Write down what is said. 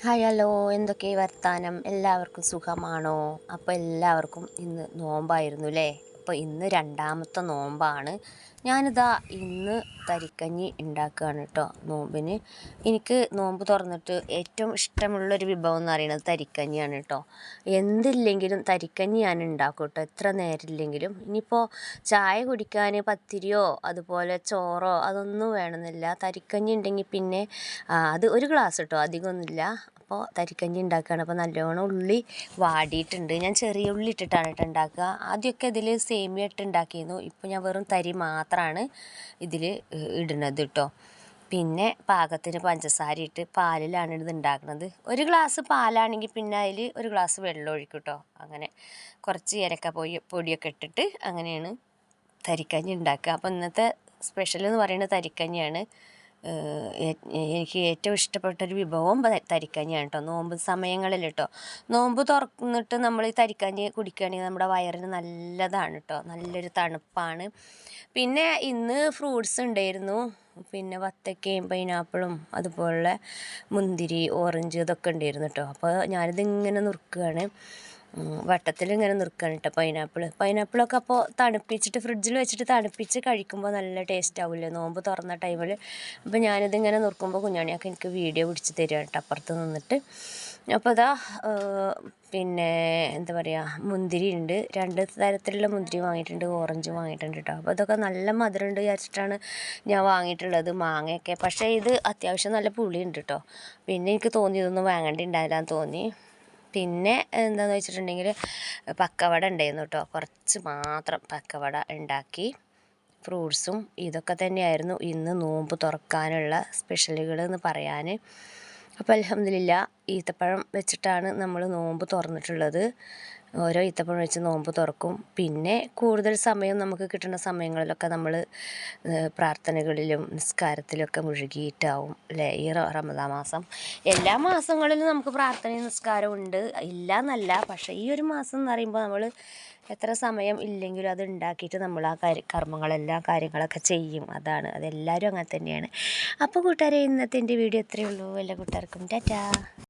Hi hello എന്തൊക്കെ വർത്താനം എല്ലാവർക്കും സുഖമാണോ? അപ്പോൾ എല്ലാവർക്കും ഇന്ന് നോമ്പായിരുന്നു അല്ലേ? അപ്പോൾ ഇന്ന് രണ്ടാമത്തെ നോമ്പാണ്. ഞാനിതാ ഇന്ന് തരിക്കഞ്ഞി ഉണ്ടാക്കുകയാണ് കേട്ടോ നോമ്പിന്. എനിക്ക് നോമ്പ് തുറന്നിട്ട് ഏറ്റവും ഇഷ്ടമുള്ളൊരു വിഭവം എന്ന് പറയുന്നത് തരിക്കഞ്ഞിയാണ് കേട്ടോ. എന്തില്ലെങ്കിലും തരിക്കഞ്ഞി ഞാൻ ഉണ്ടാക്കും കേട്ടോ, എത്ര നേരമില്ലെങ്കിലും. ഇനിയിപ്പോൾ ചായ കുടിക്കാൻ പത്തിരിയോ അതുപോലെ ചോറോ അതൊന്നും വേണമെന്നില്ല. തരിക്കഞ്ഞി ഉണ്ടെങ്കിൽ പിന്നെ അത് ഒരു ഗ്ലാസ് കേട്ടോ, അധികമൊന്നുമില്ല. അപ്പോൾ തരിക്കഞ്ഞി ഉണ്ടാക്കുകയാണ്. അപ്പോൾ നല്ലോണം ഉള്ളി വാടിയിട്ടുണ്ട്. ഞാൻ ചെറിയ ഉള്ളി ഇട്ടിട്ടാണ് കേട്ടോ ഉണ്ടാക്കുക. ആദ്യമൊക്കെ ഇതിൽ സേമിയ ഇട്ട് ഉണ്ടാക്കിയിരുന്നു. ഇപ്പോൾ ഞാൻ വെറും തരി മാത്രമാണ് ഇതിൽ ഇടുന്നത് കേട്ടോ. പിന്നെ പാകത്തിന് പഞ്ചസാര ഇട്ട് പാലിലാണ് ഇത് ഉണ്ടാക്കുന്നത്. ഒരു ഗ്ലാസ് പാലാണെങ്കിൽ പിന്നെ അതിൽ ഒരു ഗ്ലാസ് വെള്ളം ഒഴിക്കും കേട്ടോ. അങ്ങനെ കുറച്ച് ഏലക്ക പൊടിയൊക്കെ ഇട്ടിട്ട് അങ്ങനെയാണ് തരിക്കഞ്ഞി ഉണ്ടാക്കുക. അപ്പോൾ ഇന്നത്തെ സ്പെഷ്യൽ എന്ന് പറയുന്നത് തരിക്കഞ്ഞിയാണ്. എനിക്ക് ഏറ്റവും ഇഷ്ടപ്പെട്ടൊരു വിഭവം തരിക്കഞ്ഞിയാണ് കേട്ടോ. നോമ്പ് സമയങ്ങളിൽ കേട്ടോ, നോമ്പ് തുറന്നിട്ട് നമ്മൾ ഈ തരിക്കഞ്ഞി കുടിക്കുകയാണെങ്കിൽ നമ്മുടെ വയറിന് നല്ലതാണ് കേട്ടോ, നല്ലൊരു തണുപ്പാണ്. പിന്നെ ഇന്ന് ഫ്രൂട്ട്സ് ഉണ്ടായിരുന്നു. പിന്നെ വത്തക്കയും പൈനാപ്പിളും അതുപോലെ മുന്തിരി, ഓറഞ്ച് ഇതൊക്കെ ഉണ്ടായിരുന്നു കേട്ടോ. അപ്പോൾ ഞാനിതിങ്ങനെ നുറുക്കുകയാണ്, വട്ടത്തിലിങ്ങനെ നുറുക്കുകയാണ് കേട്ടോ പൈനാപ്പിളൊക്കെ. അപ്പോൾ തണുപ്പിച്ചിട്ട് ഫ്രിഡ്ജിൽ വെച്ചിട്ട് തണുപ്പിച്ച് കഴിക്കുമ്പോൾ നല്ല ടേസ്റ്റ് ആവില്ലേ നോമ്പ് തുറന്ന ടൈമിൽ. അപ്പോൾ ഞാനിതിങ്ങനെ നുറുക്കുമ്പോൾ കുഞ്ഞാണിയൊക്കെ എനിക്ക് വീഡിയോ പിടിച്ച് തരികയാണ് കേട്ടോ അപ്പുറത്ത് നിന്നിട്ട്. അപ്പോൾ ഇതാ പിന്നെ എന്താ പറയുക, മുന്തിരി ഉണ്ട്, 2 തരത്തിലുള്ള മുന്തിരി വാങ്ങിയിട്ടുണ്ട്, ഓറഞ്ച് വാങ്ങിയിട്ടുണ്ട് കേട്ടോ. അപ്പോൾ ഇതൊക്കെ നല്ല മധുരമുണ്ട് വിചാരിച്ചിട്ടാണ് ഞാൻ വാങ്ങിയിട്ടുള്ളത്, മാങ്ങയൊക്കെ. പക്ഷേ ഇത് അത്യാവശ്യം നല്ല പുളിയുണ്ട് കേട്ടോ. പിന്നെ എനിക്ക് തോന്നി ഇതൊന്നും വാങ്ങേണ്ടിണ്ടായില്ലാന്ന് തോന്നി. പിന്നെ എന്താണെന്ന് വെച്ചിട്ടുണ്ടെങ്കിൽ പക്കവട ഉണ്ടായിരുന്നു കേട്ടോ, കുറച്ച് മാത്രം പക്കവട ഉണ്ടാക്കി. ഫ്രൂട്ട്സും ഇതൊക്കെ തന്നെയായിരുന്നു ഇന്ന് നോമ്പ് തുറക്കാനുള്ള സ്പെഷ്യലുകൾ എന്ന് പറയാൻ. അപ്പോൾ അൽഹംദുലില്ലാ ഈത്തപ്പഴം വെച്ചിട്ടാണ് നമ്മൾ നോമ്പ് തുറന്നിട്ടുള്ളത്. ഓരോ ഈത്തപ്പഴം വെച്ച് നോമ്പ് തുറക്കും. പിന്നെ കൂടുതൽ സമയം നമുക്ക് കിട്ടുന്ന സമയങ്ങളിലൊക്കെ നമ്മൾ പ്രാർത്ഥനകളിലും നിസ്കാരത്തിലൊക്കെ മുഴുകിയിട്ടാവും അല്ലേ ഈ റമദാൻ മാസം. എല്ലാ മാസങ്ങളിലും നമുക്ക് പ്രാർത്ഥനയും നിസ്കാരവും ഉണ്ട്, ഇല്ല എന്നല്ല. പക്ഷേ ഈ ഒരു മാസം എന്ന് പറയുമ്പോൾ നമ്മൾ എത്ര സമയം ഇല്ലെങ്കിലും അത് ഉണ്ടാക്കിയിട്ട് നമ്മൾ ആ കാര്യങ്ങളൊക്കെ ചെയ്യും. അതെല്ലാവരും അങ്ങനെ തന്നെയാണ്. അപ്പോൾ കൂട്ടുകാരെ, ഇന്നത്തെ എൻ്റെ വീഡിയോ ഇത്രയേ ഉള്ളൂ. എല്ലാ കൂട്ടുകാർക്കും ടാറ്റാ.